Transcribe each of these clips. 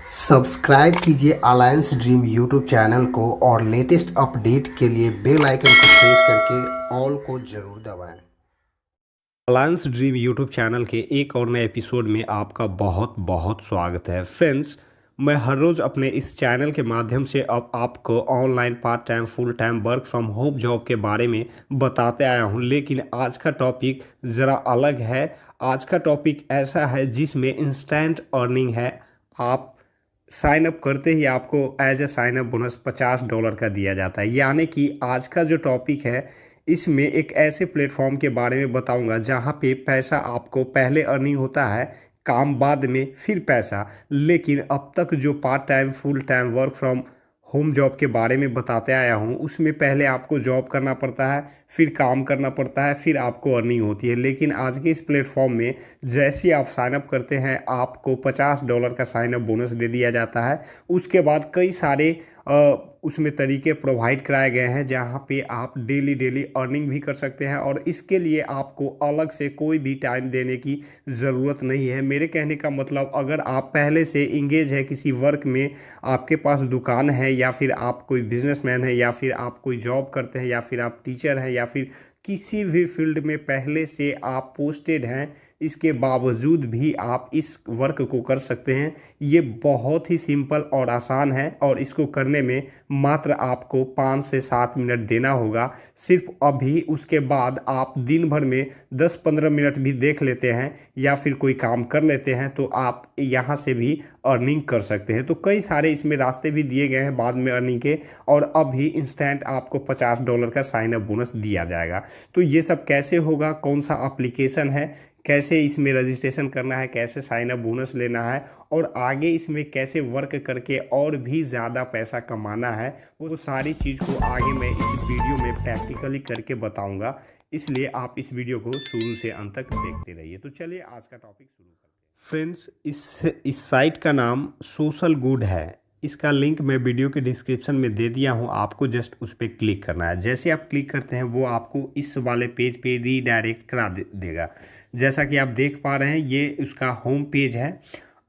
Subscribe कीजिए alliance dream YouTube channel को और लेटेस्ट अपडेट के लिए बेल आइकन को प्रेस करके ऑल को ज़रूर दबाएं। अलायंस ड्रीम यूट्यूब चैनल के एक और नए एपिसोड में आपका बहुत बहुत स्वागत है। फ्रेंड्स, मैं हर रोज़ अपने इस चैनल के माध्यम से अब आपको online part time full time work from home job के बारे में बताते आया हूं, लेकिन आज का टॉपिक ज़रा अलग है। आज का टॉपिक ऐसा है जिसमें इंस्टेंट अर्निंग है। आप साइन अप करते ही आपको as a sign up bonus $50 का दिया जाता है। यानी कि आज का जो टॉपिक है इसमें एक ऐसे प्लेटफॉर्म के बारे में बताऊंगा जहां पे पैसा आपको पहले अर्निंग होता है, काम बाद में, फिर पैसा। लेकिन अब तक जो part time full time work from home job के बारे में बताते आया हूँ उसमें पहले आपको जॉब करना पड़ता है, फिर काम करना पड़ता है, फिर आपको अर्निंग होती है। लेकिन आज के इस प्लेटफॉर्म में जैसे ही आप साइन अप करते हैं आपको $50 का साइन अप बोनस दे दिया जाता है। उसके बाद कई सारे उसमें तरीके प्रोवाइड कराए गए हैं जहां पे आप डेली डेली अर्निंग भी कर सकते हैं और इसके लिए आपको अलग से कोई भी टाइम देने की ज़रूरत नहीं है। मेरे कहने का मतलब, अगर आप पहले से इंगेज है किसी वर्क में, आपके पास दुकान है या फिर आप कोई बिजनेसमैन है या फिर आप कोई जॉब करते हैं या फिर आप टीचर हैं या फिर किसी भी फील्ड में पहले से आप पोस्टेड हैं, इसके बावजूद भी आप इस वर्क को कर सकते हैं। ये बहुत ही सिंपल और आसान है और इसको करने में मात्र आपको 5 से 7 मिनट देना होगा सिर्फ। अभी उसके बाद आप दिन भर में 10-15 मिनट भी देख लेते हैं या फिर कोई काम कर लेते हैं तो आप यहाँ से भी अर्निंग कर सकते हैं। तो कई सारे इसमें रास्ते भी दिए गए हैं बाद में अर्निंग के, और अभी इंस्टेंट आपको $50 का साइन अप बोनस दिया जाएगा। तो ये सब कैसे होगा, कौन सा एप्लीकेशन है, कैसे इसमें रजिस्ट्रेशन करना है, कैसे साइन अप बोनस लेना है और आगे इसमें कैसे वर्क करके और भी ज़्यादा पैसा कमाना है, वो सारी चीज़ को आगे मैं इस वीडियो में प्रैक्टिकली करके बताऊंगा। इसलिए आप इस वीडियो को शुरू से अंत तक देखते रहिए। तो चलिए आज का टॉपिक शुरू करते हैं। फ्रेंड्स, इस साइट का नाम सोशल गुड है। इसका लिंक मैं वीडियो के डिस्क्रिप्शन में दे दिया हूं, आपको जस्ट उस पर क्लिक करना है। जैसे आप क्लिक करते हैं वो आपको इस वाले पेज पे रीडायरेक्ट करा देगा। जैसा कि आप देख पा रहे हैं ये उसका होम पेज है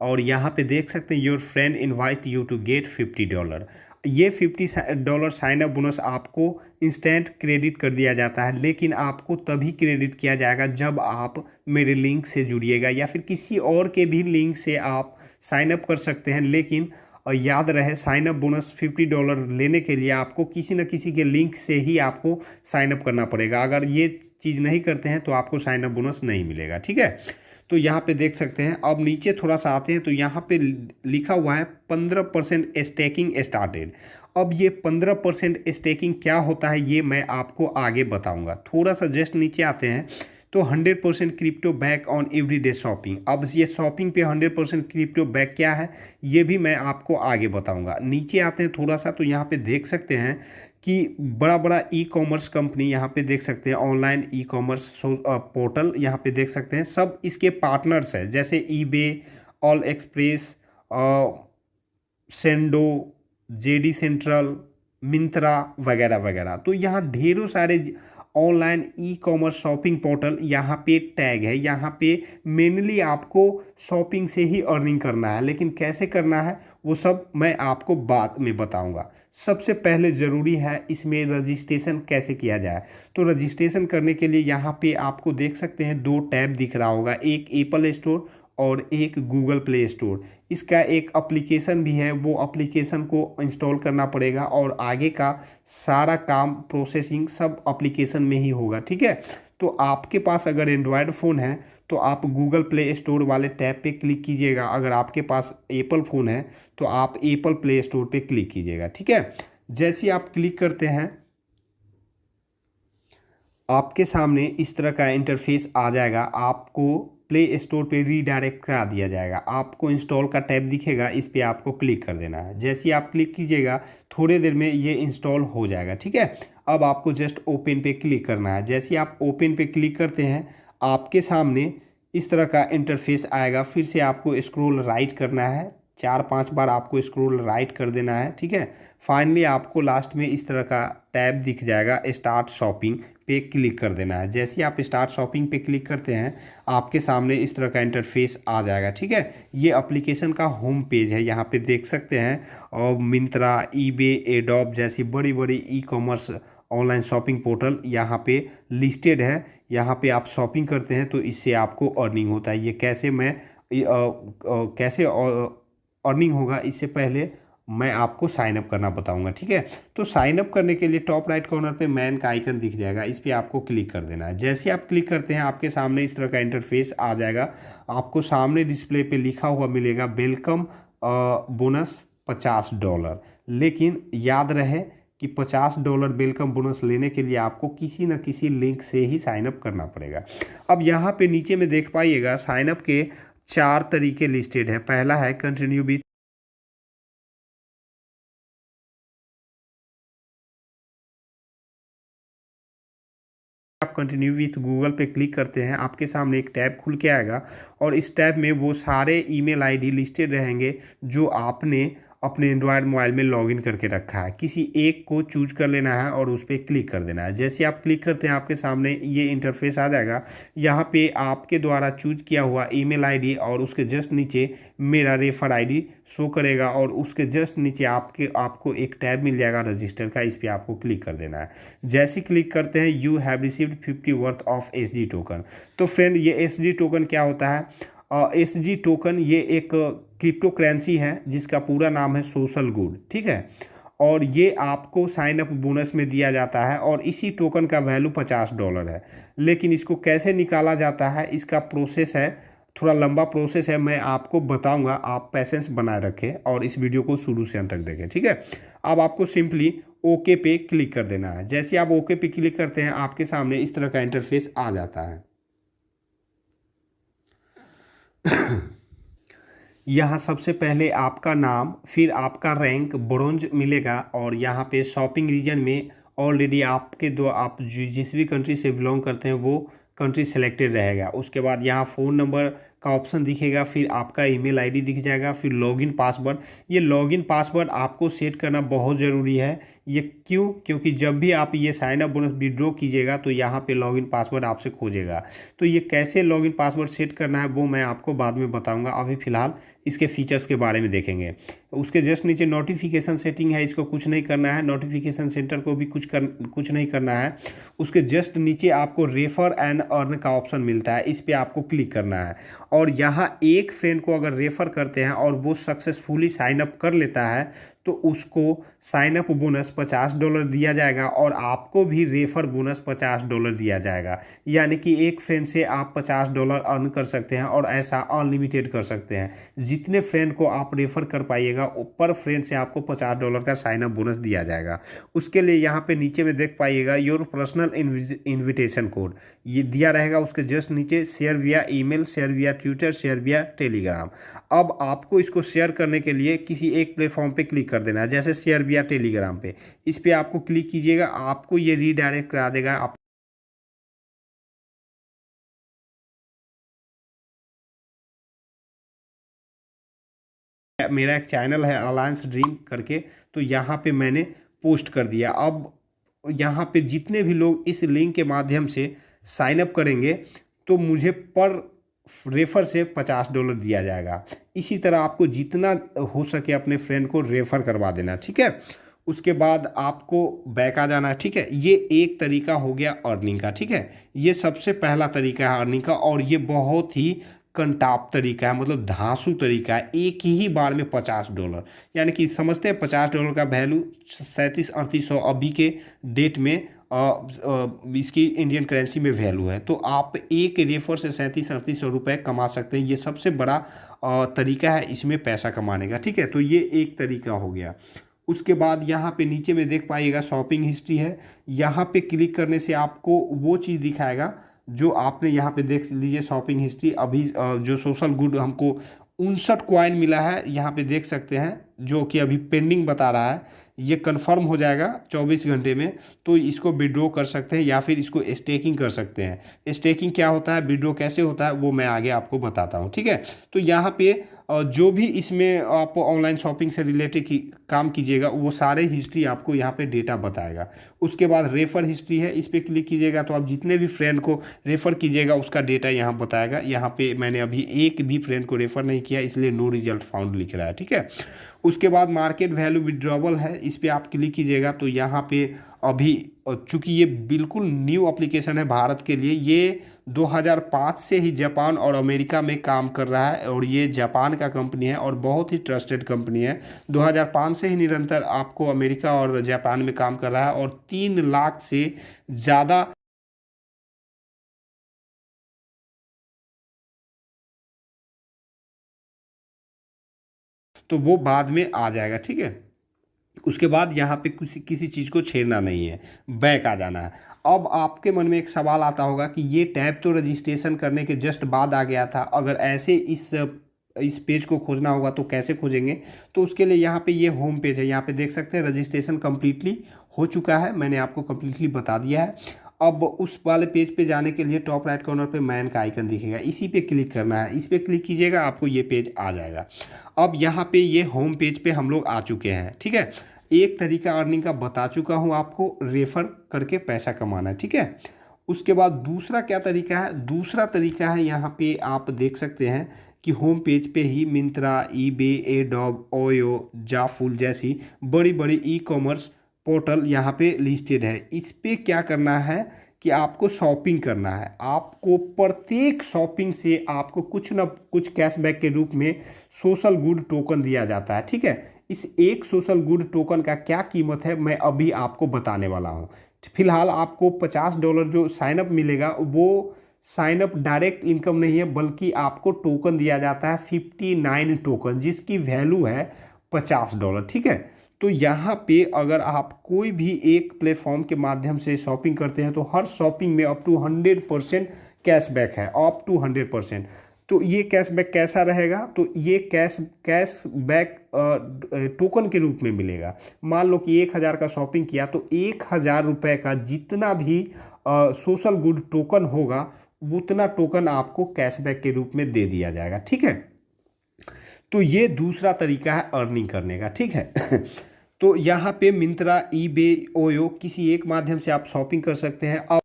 और यहाँ पे देख सकते हैं your friend invite you to get $50। ये $50 साइन अप बोनस आपको इंस्टेंट क्रेडिट कर दिया जाता है, लेकिन आपको तभी क्रेडिट किया जाएगा जब आप मेरे लिंक से जुड़िएगा या फिर किसी और के भी लिंक से आप साइन अप कर सकते हैं। लेकिन याद रहे, साइन अप बोनस $50 लेने के लिए आपको किसी न किसी के लिंक से ही आपको साइन अप करना पड़ेगा। अगर ये चीज़ नहीं करते हैं तो आपको साइन अप बोनस नहीं मिलेगा। ठीक है, तो यहाँ पे देख सकते हैं। अब नीचे थोड़ा सा आते हैं तो यहाँ पे लिखा हुआ है 15% स्टेकिंग स्टार्टेड। अब ये 15% स्टेकिंग क्या होता है ये मैं आपको आगे बताऊंगा। थोड़ा सा जस्ट नीचे आते हैं तो 100% crypto back on everyday shopping. अब ये शॉपिंग पे 100% क्रिप्टो बैक क्या है ये भी मैं आपको आगे बताऊंगा। नीचे आते हैं थोड़ा सा तो यहाँ पे देख सकते हैं कि बड़ा बड़ा ई कॉमर्स कंपनी यहाँ पे देख सकते हैं, ऑनलाइन ई कॉमर्स पोर्टल यहाँ पे देख सकते हैं, सब इसके पार्टनर्स हैं जैसे ईबे, ऑल एक्सप्रेस, सेंडो, जेडी सेंट्रल, मिंत्रा वगैरह वगैरह। तो यहाँ ढेरों सारे online e commerce shopping portal यहाँ पे टैग है। यहाँ पे मेनली आपको शॉपिंग से ही अर्निंग करना है, लेकिन कैसे करना है वो सब मैं आपको बाद में बताऊंगा। सबसे पहले ज़रूरी है इसमें रजिस्ट्रेशन कैसे किया जाए। तो रजिस्ट्रेशन करने के लिए यहाँ पे आपको देख सकते हैं 2 टैब दिख रहा होगा, एक एप्पल स्टोर और एक गूगल प्ले स्टोर। इसका एक एप्लीकेशन भी है, वो एप्लीकेशन को इंस्टॉल करना पड़ेगा और आगे का सारा काम प्रोसेसिंग सब एप्लीकेशन में ही होगा। ठीक है, तो आपके पास अगर एंड्रॉयड फ़ोन है तो आप गूगल प्ले स्टोर वाले टैब पे क्लिक कीजिएगा। अगर आपके पास एप्पल फ़ोन है तो आप एप्पल प्ले स्टोर पे क्लिक कीजिएगा। ठीक है, जैसे ही आप क्लिक करते हैं आपके सामने इस तरह का इंटरफेस आ जाएगा। आपको प्ले स्टोर पे रीडायरेक्ट करा दिया जाएगा। आपको इंस्टॉल का टैब दिखेगा, इस पे आपको क्लिक कर देना है। जैसे ही आप क्लिक कीजिएगा थोड़ी देर में ये इंस्टॉल हो जाएगा। ठीक है, अब आपको जस्ट ओपन पे क्लिक करना है। जैसे ही आप ओपन पे क्लिक करते हैं आपके सामने इस तरह का इंटरफेस आएगा। फिर से आपको स्क्रॉल राइट करना है, 4-5 बार आपको स्क्रॉल राइट कर देना है, ठीक है। फाइनली आपको लास्ट में इस तरह का टैब दिख जाएगा, स्टार्ट शॉपिंग पे क्लिक कर देना है। जैसे ही आप स्टार्ट शॉपिंग पे क्लिक करते हैं आपके सामने इस तरह का इंटरफेस आ जाएगा, ठीक है। ये एप्लीकेशन का होम पेज है, यहाँ पे देख सकते हैं। और मिंत्रा, ईबे, एडोब जैसी बड़ी बड़ी e commerce online shopping portal यहाँ पे लिस्टेड है। यहाँ पे आप शॉपिंग करते हैं तो इससे आपको अर्निंग होता है। ये कैसे अर्निंग होगा, इससे पहले मैं आपको साइन अप करना बताऊंगा, ठीक है। तो साइन अप करने के लिए टॉप राइट कॉर्नर पे मैन का आइकन दिख जाएगा, इस पर आपको क्लिक कर देना है। जैसे आप क्लिक करते हैं आपके सामने इस तरह का इंटरफेस आ जाएगा। आपको सामने डिस्प्ले पे लिखा हुआ मिलेगा वेलकम बोनस $50। लेकिन याद रहे कि $50 वेलकम बोनस लेने के लिए आपको किसी न किसी लिंक से ही साइन अप करना पड़ेगा। अब यहाँ पे नीचे में देख पाइएगा साइन अप के 4 तरीके लिस्टेड है। पहला है कंटिन्यू विथ आप कंटिन्यू विथ गूगल पे क्लिक करते हैं आपके सामने एक टैब खुल के आएगा और इस टैब में वो सारे ईमेल आईडी लिस्टेड रहेंगे जो आपने अपने एंड्रॉयड मोबाइल में लॉगिन करके रखा है। किसी एक को चूज कर लेना है और उस पर क्लिक कर देना है। जैसे आप क्लिक करते हैं आपके सामने ये इंटरफेस आ जाएगा। यहाँ पे आपके द्वारा चूज किया हुआ ईमेल आईडी और उसके जस्ट नीचे मेरा रेफर आईडी शो करेगा और उसके जस्ट नीचे आपको एक टैब मिल जाएगा रजिस्टर का, इस पर आपको क्लिक कर देना है। जैसे क्लिक करते हैं you have received 50 worth of SG token. तो फ्रेंड ये एसजी टोकन क्या होता है? एसजी टोकन ये एक क्रिप्टो करेंसी है जिसका पूरा नाम है सोशल गुड, ठीक है। और ये आपको साइन अप बोनस में दिया जाता है और इसी टोकन का वैल्यू $50 है। लेकिन इसको कैसे निकाला जाता है इसका प्रोसेस है, थोड़ा लंबा प्रोसेस है, मैं आपको बताऊंगा। आप पेशेंस बनाए रखें और इस वीडियो को शुरू से अंत तक देखें, ठीक है। अब आपको सिंपली ओके पे क्लिक कर देना है। जैसे आप ओके पे क्लिक करते हैं आपके सामने इस तरह का इंटरफेस आ जाता है। यहाँ सबसे पहले आपका नाम, फिर आपका रैंक ब्रोंज मिलेगा और यहाँ पे शॉपिंग रीजन में ऑलरेडी आप जिस भी कंट्री से बिलोंग करते हैं वो कंट्री सेलेक्टेड रहेगा। उसके बाद यहाँ फ़ोन नंबर का ऑप्शन दिखेगा, फिर आपका ईमेल आईडी दिख जाएगा, फिर लॉगिन पासवर्ड। ये लॉगिन पासवर्ड आपको सेट करना बहुत ज़रूरी है। ये क्यों? क्योंकि जब भी आप ये साइन अप बोनस विड्रॉ कीजिएगा तो यहाँ पे लॉगिन पासवर्ड आपसे खोजेगा। तो ये कैसे लॉगिन पासवर्ड सेट करना है वो मैं आपको बाद में बताऊँगा। अभी फ़िलहाल इसके फीचर्स के बारे में देखेंगे। उसके जस्ट नीचे नोटिफिकेशन सेटिंग है, इसको कुछ नहीं करना है। नोटिफिकेशन सेंटर को भी कुछ नहीं करना है। उसके जस्ट नीचे आपको रेफर एंड अर्न का ऑप्शन मिलता है, इस पर आपको क्लिक करना है। और यहाँ एक फ्रेंड को अगर रेफ़र करते हैं और वो सक्सेसफुली साइन अप कर लेता है तो उसको साइन अप बोनस $50 दिया जाएगा और आपको भी रेफर बोनस $50 दिया जाएगा। यानी कि एक फ्रेंड से आप $50 अर्न कर सकते हैं और ऐसा अनलिमिटेड कर सकते हैं। जितने फ्रेंड को आप रेफ़र कर पाइएगा पर फ्रेंड से आपको $50 का साइन अप बोनस दिया जाएगा। उसके लिए यहाँ पे नीचे में देख पाइएगा योर पर्सनल इन्विटेशन कोड ये दिया रहेगा। उसके जस्ट नीचे शेयर विया ईमेल, शेयर विया ट्विटर, शेयर विया टेलीग्राम। अब आपको इसको शेयर करने के लिए किसी एक प्लेटफॉर्म पे क्लिक कर देना है, जैसे शेयर विया टेलीग्राम पे। इस पे आपको क्लिक कीजिएगा, आपको ये रीडायरेक्ट करा देगा आप मेरा एक चैनल है अलायंस ड्रीम करके, तो यहाँ पे मैंने पोस्ट कर दिया। अब यहाँ पे जितने भी लोग इस लिंक के माध्यम से साइन अप करेंगे तो मुझे पर रेफ़र से $50 दिया जाएगा। इसी तरह आपको जितना हो सके अपने फ्रेंड को रेफ़र करवा देना, ठीक है। उसके बाद आपको बैक आ जाना है, ठीक है। ये एक तरीका हो गया अर्निंग का, ठीक है। ये सबसे पहला तरीका है अर्निंग का और ये बहुत ही कंटाप तरीका है, मतलब धांसू तरीका है। एक ही बार में $50, यानी कि समझते हैं $50 का वैल्यू 3700-3800 अभी के डेट में इसकी इंडियन करेंसी में वैल्यू है। तो आप एक रेफर से 3700-3800 रुपये कमा सकते हैं। ये सबसे बड़ा तरीका है इसमें पैसा कमाने का, ठीक है। तो ये एक तरीका हो गया। उसके बाद यहाँ पे नीचे में देख पाइएगा शॉपिंग हिस्ट्री है। यहाँ पे क्लिक करने से आपको वो चीज़ दिखाएगा जो आपने यहाँ पे देख लीजिए शॉपिंग हिस्ट्री। अभी जो सोशल गुड हमको 59 कॉइन मिला है, यहाँ पे देख सकते हैं जो कि अभी पेंडिंग बता रहा है, ये कंफर्म हो जाएगा 24 घंटे में, तो इसको विड्रॉ कर सकते हैं या फिर इसको स्टेकिंग कर सकते हैं। स्टेकिंग क्या होता है, विड्रॉ कैसे होता है, वो मैं आगे आपको बताता हूँ, ठीक है। तो यहाँ पे जो भी इसमें आप ऑनलाइन शॉपिंग से रिलेटेड काम कीजिएगा वो सारे हिस्ट्री आपको यहाँ पे डेटा बताएगा। उसके बाद रेफर हिस्ट्री है, इस पर क्लिक कीजिएगा तो आप जितने भी फ्रेंड को रेफर कीजिएगा उसका डेटा यहाँ बताएगा। यहाँ पे मैंने अभी एक भी फ्रेंड को रेफर नहीं किया, इसलिए नो रिजल्ट फाउंड लिख रहा है, ठीक है। उसके बाद मार्केट वैल्यू विड्रॉबल है, इस पर आप क्लिक कीजिएगा तो यहाँ पे अभी चूंकि ये बिल्कुल न्यू एप्लीकेशन है भारत के लिए, ये 2005 से ही जापान और अमेरिका में काम कर रहा है और ये जापान का कंपनी है और बहुत ही ट्रस्टेड कंपनी है। 2005 से ही निरंतर आपको अमेरिका और जापान में काम कर रहा है और 3 लाख से ज़्यादा तो वो बाद में आ जाएगा, ठीक है। उसके बाद यहाँ पे किसी किसी चीज़ को छेड़ना नहीं है, बैक आ जाना है। अब आपके मन में एक सवाल आता होगा कि ये टैब तो रजिस्ट्रेशन करने के जस्ट बाद आ गया था, अगर ऐसे इस पेज को खोजना होगा तो कैसे खोजेंगे। तो उसके लिए यहाँ पे ये होम पेज है, यहाँ पे देख सकते हैं रजिस्ट्रेशन कम्प्लीटली हो चुका है, मैंने आपको कम्प्लीटली बता दिया है। अब उस वाले पेज पे जाने के लिए टॉप राइट कॉर्नर पे मैन का आइकन दिखेगा, इसी पे क्लिक करना है, इस पे क्लिक कीजिएगा आपको ये पेज आ जाएगा। अब यहाँ पे ये होम पेज पे हम लोग आ चुके हैं, ठीक है। एक तरीका अर्निंग का बता चुका हूँ आपको, रेफर करके पैसा कमाना है, ठीक है। उसके बाद दूसरा क्या तरीका है, दूसरा तरीका है यहाँ पे आप देख सकते हैं कि होम पेज पे ही मिंत्रा, ईबे, एडोब, ओयो, जाफुल जैसी बड़ी बड़ी ई कॉमर्स पोर्टल यहाँ पे लिस्टेड है। इस पे क्या करना है कि आपको शॉपिंग करना है, आपको प्रत्येक शॉपिंग से आपको कुछ ना कुछ कैशबैक के रूप में सोशल गुड टोकन दिया जाता है, ठीक है। इस एक सोशल गुड टोकन का क्या कीमत है मैं अभी आपको बताने वाला हूँ। फिलहाल आपको $50 जो साइनअप मिलेगा वो साइनअप डायरेक्ट इनकम नहीं है, बल्कि आपको टोकन दिया जाता है 59 टोकन, जिसकी वैल्यू है $50, ठीक है। तो यहाँ पे अगर आप कोई भी एक प्लेटफॉर्म के माध्यम से शॉपिंग करते हैं तो हर शॉपिंग में अप टू 100% कैशबैक है, अप टू 100%। तो ये कैशबैक कैसा रहेगा, तो ये कैशबैक टोकन के रूप में मिलेगा। मान लो कि 1,000 का शॉपिंग किया तो 1,000 रुपये का जितना भी सोशल गुड टोकन होगा उतना टोकन आपको कैशबैक के रूप में दे दिया जाएगा, ठीक है। तो ये दूसरा तरीका है अर्निंग करने का, ठीक है। तो यहाँ पे मिंत्रा, ईबे, ओयो किसी एक माध्यम से आप शॉपिंग कर सकते हैं। अब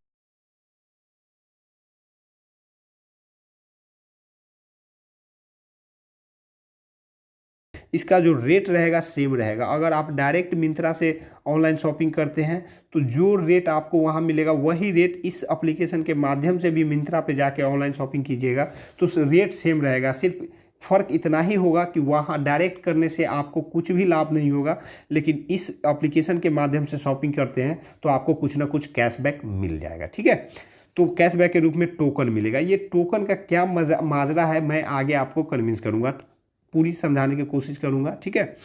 इसका जो रेट रहेगा सेम रहेगा। अगर आप डायरेक्ट मिंत्रा से ऑनलाइन शॉपिंग करते हैं तो जो रेट आपको वहाँ मिलेगा वही रेट इस एप्लीकेशन के माध्यम से भी मिंत्रा पे जाके ऑनलाइन शॉपिंग कीजिएगा तो रेट सेम रहेगा। सिर्फ फ़र्क इतना ही होगा कि वहाँ डायरेक्ट करने से आपको कुछ भी लाभ नहीं होगा, लेकिन इस एप्लीकेशन के माध्यम से शॉपिंग करते हैं तो आपको कुछ ना कुछ कैशबैक मिल जाएगा, ठीक है। तो कैशबैक के रूप में टोकन मिलेगा। ये टोकन का क्या माजरा है मैं आगे आपको कन्विंस करूँगा, पूरी समझाने की कोशिश करूँगा, ठीक है।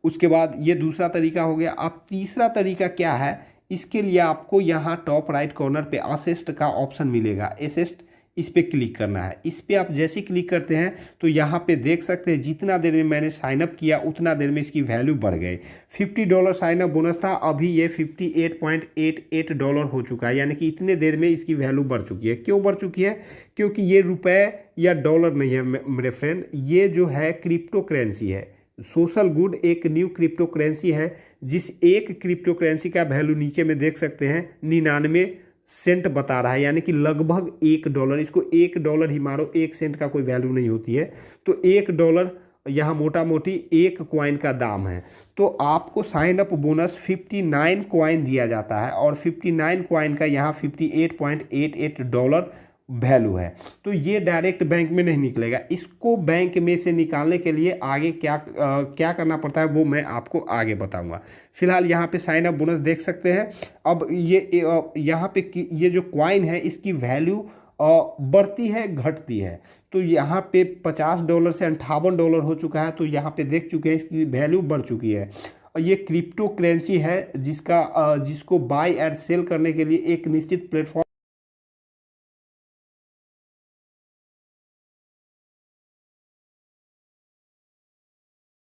उसके बाद ये दूसरा तरीका हो गया। अब तीसरा तरीका क्या है, इसके लिए आपको यहाँ टॉप राइट कॉर्नर पे असिस्ट का ऑप्शन मिलेगा, असिस्ट, इस पर क्लिक करना है। इस पर आप जैसे क्लिक करते हैं तो यहाँ पे देख सकते हैं जितना देर में मैंने साइनअप किया उतना देर में इसकी वैल्यू बढ़ गई। $50 साइनअप बोनस था, अभी ये $58.88 हो चुका है, यानी कि इतने देर में इसकी वैल्यू बढ़ चुकी है। क्यों बढ़ चुकी है, क्योंकि ये रुपए या डॉलर नहीं है मेरे फ्रेंड, ये जो है क्रिप्टो करेंसी है। सोशल गुड एक न्यू क्रिप्टो करेंसी है, जिस एक क्रिप्टो करेंसी का वैल्यू नीचे में देख सकते हैं 99 सेंट बता रहा है, यानी कि लगभग $1। इसको $1 ही मारो, 1 सेंट का कोई वैल्यू नहीं होती है। तो $1 यहाँ मोटा मोटी एक कॉइन का दाम है। तो आपको साइन अप बोनस 59 कॉइन दिया जाता है और 59 कॉइन का यहाँ $58.88 वैल्यू है। तो ये डायरेक्ट बैंक में नहीं निकलेगा, इसको बैंक में से निकालने के लिए आगे क्या करना पड़ता है वो मैं आपको आगे बताऊंगा। फिलहाल यहाँ पे साइन अप बोनस देख सकते हैं। अब यहाँ पे ये जो कॉइन है इसकी वैल्यू बढ़ती है घटती है। तो यहाँ पे $50 से $58 हो चुका है, तो यहाँ पे देख चुके हैं इसकी वैल्यू बढ़ चुकी है। और ये क्रिप्टो करेंसी है जिसको बाय एंड सेल करने के लिए एक निश्चित प्लेटफॉर्म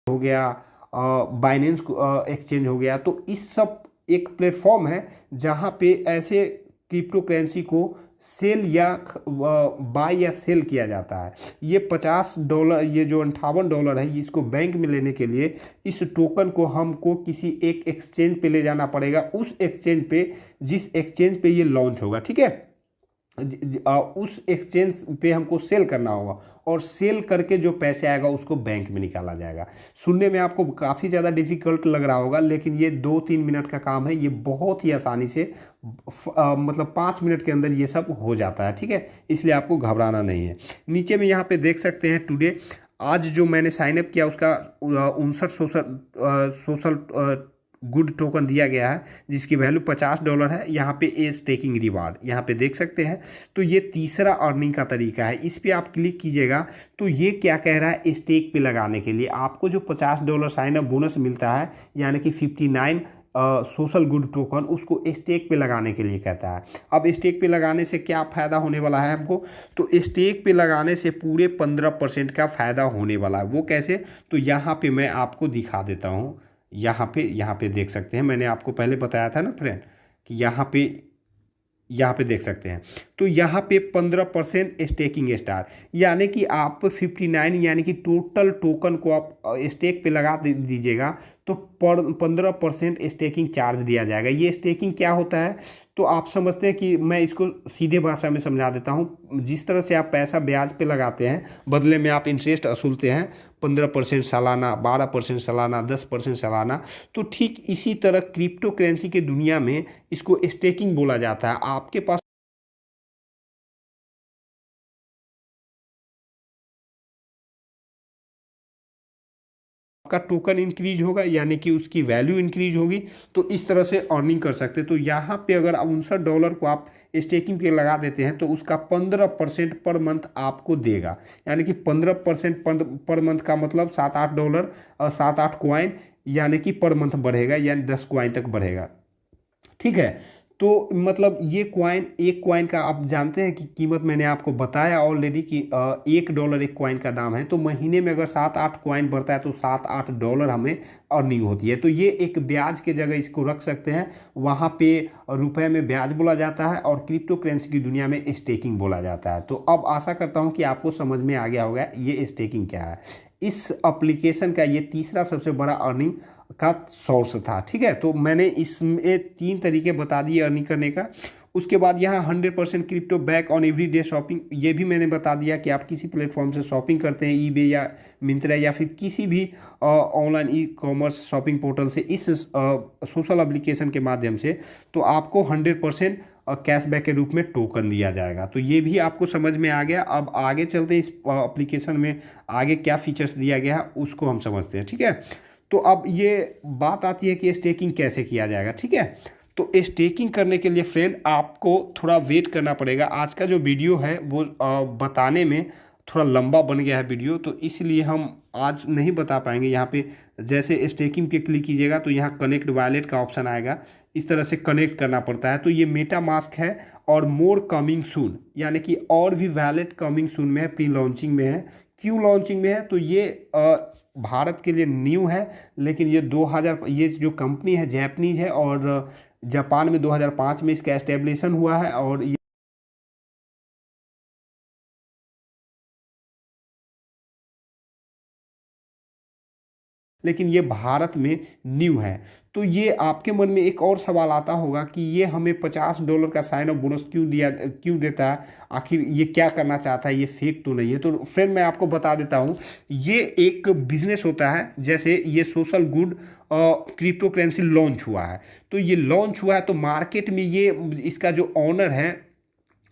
हो गया, बाइनेंस एक्सचेंज हो गया। तो इस सब एक प्लेटफॉर्म है जहाँ पे ऐसे क्रिप्टो करेंसी को सेल या बाय या सेल किया जाता है। ये $50, ये जो $58 है, इसको बैंक में लेने के लिए इस टोकन को हमको किसी एक एक्सचेंज पे ले जाना पड़ेगा, उस एक्सचेंज पे जिस एक्सचेंज पे ये लॉन्च होगा, ठीक है। उस एक्सचेंज पे हमको सेल करना होगा और सेल करके जो पैसे आएगा उसको बैंक में निकाला जाएगा। सुनने में आपको काफ़ी ज़्यादा डिफिकल्ट लग रहा होगा, लेकिन ये 2-3 मिनट का काम है। ये बहुत ही आसानी से मतलब 5 मिनट के अंदर ये सब हो जाता है, ठीक है। इसलिए आपको घबराना नहीं है। नीचे में यहाँ पे देख सकते हैं टुडे, आज जो मैंने साइनअप किया उसका 59 सोशल गुड टोकन दिया गया है, जिसकी वैल्यू $50 है। यहाँ पे ए स्टेकिंग रिवार्ड यहाँ पे देख सकते हैं। तो ये तीसरा अर्निंग का तरीका है। इस पर आप क्लिक कीजिएगा तो ये क्या कह रहा है, स्टेक पे लगाने के लिए आपको जो $50 साइनअप बोनस मिलता है, यानी कि 59 सोशल गुड टोकन, उसको स्टेक पे लगाने के लिए कहता है। अब स्टेक पे लगाने से क्या फ़ायदा होने वाला है हमको, तो स्टेक पे लगाने से पूरे 15% का फ़ायदा होने वाला है। वो कैसे, तो यहाँ पे मैं आपको दिखा देता हूँ। यहाँ पे देख सकते हैं, मैंने आपको पहले बताया था ना फ्रेंड कि यहाँ पे देख सकते हैं। तो यहाँ पे 15% स्टेकिंग स्टार, यानी कि आप 59 यानी कि टोटल टोकन को आप स्टेक पे लगा दीजिएगा तो 15% स्टेकिंग चार्ज दिया जाएगा। ये स्टेकिंग क्या होता है, तो आप समझते हैं कि मैं इसको सीधे भाषा में समझा देता हूँ। जिस तरह से आप पैसा ब्याज पे लगाते हैं, बदले में आप इंटरेस्ट वसूलते हैं 15% सालाना, 12% सालाना, 10% सालाना, तो ठीक इसी तरह क्रिप्टो करेंसी के दुनिया में इसको स्टेकिंग बोला जाता है। आपके पास का टोकन इंक्रीज होगा, यानी कि उसकी वैल्यू इंक्रीज होगी, तो इस तरह से अर्निंग कर सकते हैं। तो यहाँ पे अगर $59 को आप स्टेकिंग पे लगा देते हैं तो उसका 15% पर मंथ आपको देगा, यानी कि 15% पर मंथ का मतलब $7-8 और 7-8 कॉइन, यानी कि पर मंथ बढ़ेगा, यानी 10 कॉइन तक बढ़ेगा, ठीक है। तो मतलब ये कॉइन, एक कॉइन का आप जानते हैं कि कीमत मैंने आपको बताया ऑलरेडी कि $1 एक कॉइन का दाम है। तो महीने में अगर 7-8 कॉइन बढ़ता है तो $7-8 हमें अर्निंग होती है। तो ये एक ब्याज के जगह इसको रख सकते हैं। वहाँ पे रुपए में ब्याज बोला जाता है और क्रिप्टो करेंसी की दुनिया में स्टेकिंग बोला जाता है। तो अब आशा करता हूँ कि आपको समझ में आ गया होगा ये स्टेकिंग क्या है। इस एप्लीकेशन का ये तीसरा सबसे बड़ा अर्निंग का सोर्स था, ठीक है। तो मैंने इसमें 3 तरीके बता दिए अर्निंग करने का। उसके बाद यहाँ 100% crypto back on everyday shopping, ये भी मैंने बता दिया कि आप किसी प्लेटफॉर्म से शॉपिंग करते हैं, ईबे या मिंत्रा या फिर किसी भी online e commerce shopping portal से, इस सोशल एप्लीकेशन के माध्यम से, तो आपको 100% कैशबैक के रूप में टोकन दिया जाएगा। तो ये भी आपको समझ में आ गया। अब आगे चलते हैं, इस एप्लीकेशन में आगे क्या फीचर्स दिया गया है उसको हम समझते हैं, ठीक है। तो अब ये बात आती है कि स्टेकिंग कैसे किया जाएगा, ठीक है। तो स्टेकिंग करने के लिए फ्रेंड आपको थोड़ा वेट करना पड़ेगा। आज का जो वीडियो है वो बताने में थोड़ा लंबा बन गया है वीडियो, तो इसलिए हम आज नहीं बता पाएंगे। यहाँ पे जैसे स्टेकिंग पे क्लिक कीजिएगा तो यहाँ कनेक्ट वॉलेट का ऑप्शन आएगा, इस तरह से कनेक्ट करना पड़ता है। तो ये मेटा मास्क है और मोर कमिंग सून, यानी कि और भी वॉलेट कमिंग सून में है, प्री लॉन्चिंग में है। क्यों लॉन्चिंग में है, तो ये भारत के लिए न्यू है, लेकिन ये 2000, ये जो कंपनी है जैपनीज है और जापान में 2005 में इसका एस्टेब्लिशन हुआ है, और लेकिन ये भारत में न्यू है। तो ये आपके मन में एक और सवाल आता होगा कि ये हमें $50 का साइन अप बोनस क्यों देता है, आखिर ये क्या करना चाहता है, ये फेक तो नहीं है। तो फ्रेंड मैं आपको बता देता हूँ, ये एक बिजनेस होता है। जैसे ये social good crypto currency launch हुआ है, तो ये लॉन्च हुआ है तो मार्केट में ये इसका जो ऑनर है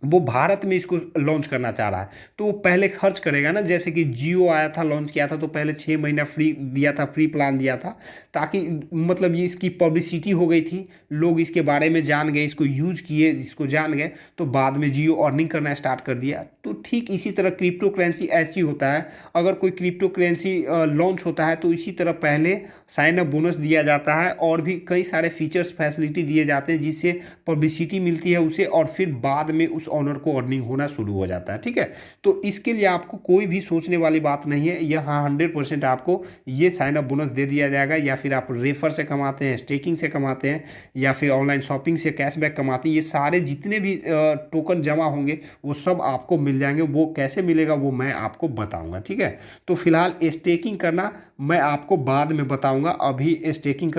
वो भारत में इसको लॉन्च करना चाह रहा है, तो वो पहले खर्च करेगा ना। जैसे कि जियो आया था, लॉन्च किया था, तो पहले 6 महीना फ्री दिया था, फ्री प्लान दिया था, ताकि मतलब ये इसकी पब्लिसिटी हो गई थी, लोग इसके बारे में जान गए, इसको यूज किए, इसको जान गए, तो बाद में जियो अर्निंग करना स्टार्ट कर दिया। तो ठीक इसी तरह क्रिप्टो करेंसी ऐसी होता है। अगर कोई क्रिप्टो करेंसी लॉन्च होता है तो इसी तरह पहले साइन अप बोनस दिया जाता है और भी कई सारे फीचर्स फैसिलिटी दिए जाते हैं, जिससे पब्लिसिटी मिलती है उसे, और फिर बाद में उस ओनर को अर्निंग होना शुरू हो जाता है। ठीक है, तो इसके लिए आपको कोई भी सोचने वाली बात नहीं है, यहाँ 100% आपको ये साइन अप बोनस दे दिया जाएगा, या फिर आप रेफर से कमाते हैं, स्टेकिंग से कमाते हैं, या फिर ऑनलाइन शॉपिंग से कैशबैक कमाते हैं, ये सारे जितने भी टोकन जमा होंगे वो सब आपको मिल जाएंगे। वो कैसे मिलेगा वो मैं आपको बताऊंगा। ठीक है, तो फिलहाल स्टेकिंग करना मैं आपको बाद में बताऊंगा, अभी स्टेकिंग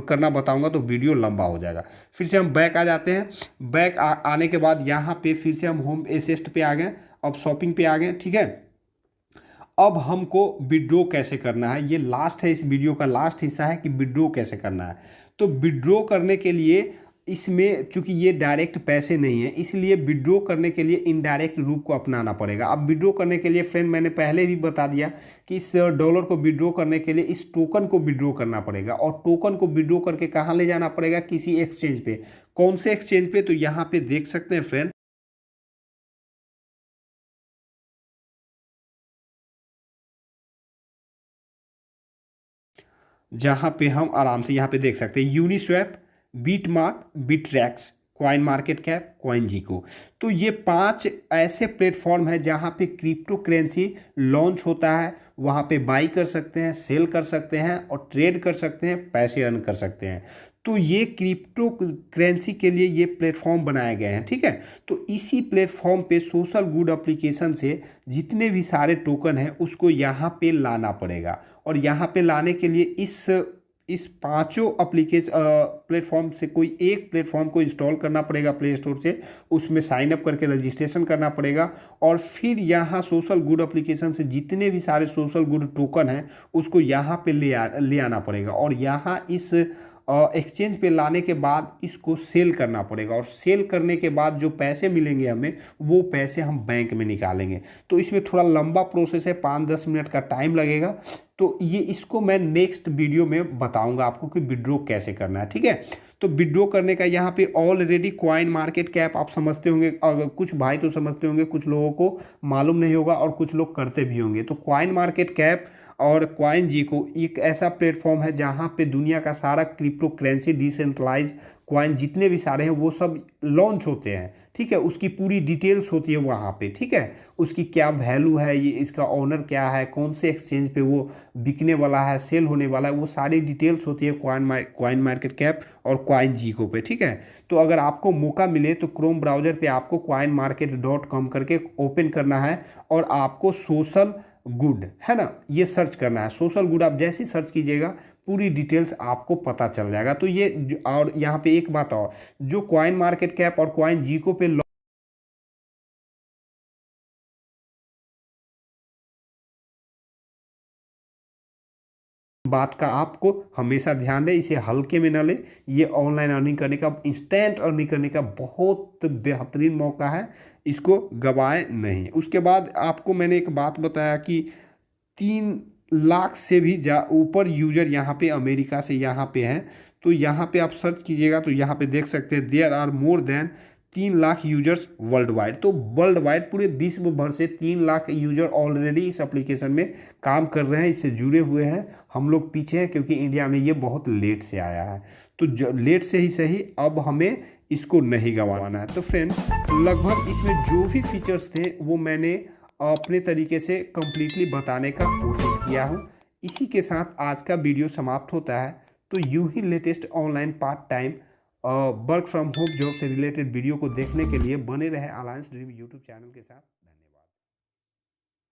करना बताऊंगा तो वीडियो लंबा हो जाएगा। फिर से हम बैक आ जाते हैं। बैक आने के बाद यहाँ पे फिर से हम होम असिस्ट पे आ गए, अब शॉपिंग पे आ गए। ठीक है, अब हमको विड्रॉ कैसे करना है, ये लास्ट है, इस वीडियो का लास्ट हिस्सा है कि विड्रॉ कैसे करना है। तो विड्रॉ करने के लिए इसमें चूंकि ये डायरेक्ट पैसे नहीं है, इसलिए विड्रॉ करने के लिए इनडायरेक्ट रूप को अपनाना पड़ेगा। अब विड्रॉ करने के लिए फ्रेंड मैंने पहले भी बता दिया कि इस डॉलर को विड्रॉ करने के लिए इस टोकन को विड्रॉ करना पड़ेगा, और टोकन को विड्रॉ करके कहाँ ले जाना पड़ेगा, किसी एक्सचेंज पे। कौन से एक्सचेंज पे, तो यहाँ पे देख सकते हैं फ्रेंड, जहाँ पे हम आराम से यहाँ पे देख सकते हैं Uniswap, BitMart, Bittrex, CoinMarketCap, CoinGecko. तो ये 5 ऐसे प्लेटफॉर्म हैं जहाँ पे क्रिप्टो करेंसी लॉन्च होता है। वहाँ पे बाई कर सकते हैं, सेल कर सकते हैं और ट्रेड कर सकते हैं, पैसे अर्न कर सकते हैं। तो ये क्रिप्टो करेंसी के लिए ये प्लेटफॉर्म बनाए गए हैं। ठीक है, तो इसी प्लेटफॉर्म पे सोशल गुड एप्लीकेशन से जितने भी सारे टोकन हैं उसको यहाँ पे लाना पड़ेगा, और यहाँ पे लाने के लिए इस पांचों प्लेटफॉर्म से कोई एक प्लेटफॉर्म को इंस्टॉल करना पड़ेगा प्ले स्टोर से, उसमें साइन अप करके रजिस्ट्रेशन करना पड़ेगा, और फिर यहाँ सोशल गुड एप्लीकेशन से जितने भी सारे सोशल गुड टोकन हैं उसको यहाँ पे ले आना पड़ेगा, और यहाँ इस एक्सचेंज पे लाने के बाद इसको सेल करना पड़ेगा, और सेल करने के बाद जो पैसे मिलेंगे हमें वो पैसे हम बैंक में निकालेंगे। तो इसमें थोड़ा लंबा प्रोसेस है, 5-10 मिनट का टाइम लगेगा। तो ये इसको मैं नेक्स्ट वीडियो में बताऊंगा आपको कि विड्रॉ कैसे करना है। ठीक है, तो विड्रॉ करने का यहाँ पे ऑलरेडी कॉइन मार्केट कैप आप समझते होंगे, अगर कुछ भाई तो समझते होंगे, कुछ लोगों को मालूम नहीं होगा और कुछ लोग करते भी होंगे। तो कॉइन मार्केट कैप और कॉइन जी को एक ऐसा प्लेटफॉर्म है जहाँ पे दुनिया का सारा क्रिप्टो करेंसी, डिसेंट्रलाइज कॉइन जितने भी सारे हैं वो सब लॉन्च होते हैं। ठीक है, उसकी पूरी डिटेल्स होती है वहाँ पे। ठीक है, उसकी क्या वैल्यू है, ये इसका ओनर क्या है, कौन से एक्सचेंज पे वो बिकने वाला है, सेल होने वाला है, वो सारी डिटेल्स होती है कॉइन मार्केट कैप और कॉइन जीको पे। ठीक है, तो अगर आपको मौका मिले तो क्रोम ब्राउजर पे आपको coinmarket.com करके ओपन करना है, और आपको सोशल गुड है ना ये सर्च करना है। सोशल गुड आप जैसे सर्च कीजिएगा पूरी डिटेल्स आपको पता चल जाएगा। तो ये और यहाँ पे एक बात और, जो कॉइन मार्केट कैप और कॉइन जीको पे बात का आपको हमेशा ध्यान रहे, इसे हल्के में न ले। ये ऑनलाइन अर्निंग करने का, इंस्टेंट अर्निंग करने का बहुत बेहतरीन मौका है, इसको गवाएं नहीं। उसके बाद आपको मैंने एक बात बताया कि 3 लाख से भी ऊपर यूजर यहाँ पे अमेरिका से यहाँ पे हैं। तो यहाँ पे आप सर्च कीजिएगा तो यहाँ पे देख सकते हैं there are more than 3 lakh users world wide. तो वर्ल्ड वाइड पूरे विश्व भर से 3 लाख यूजर ऑलरेडी इस एप्लीकेशन में काम कर रहे हैं, इससे जुड़े हुए हैं। हम लोग पीछे हैं क्योंकि इंडिया में ये बहुत लेट से आया है। तो लेट से ही सही, अब हमें इसको नहीं गंवाना है। तो फ्रेंड लगभग इसमें जो भी फीचर्स थे वो मैंने अपने तरीके से कंप्लीटली बताने का कोशिश किया हूँ। इसी के साथ आज का वीडियो समाप्त होता है। तो यूं ही latest online part time work from home job से रिलेटेड वीडियो को देखने के लिए बने रहे अलायंस ड्रीम यूट्यूब चैनल के साथ।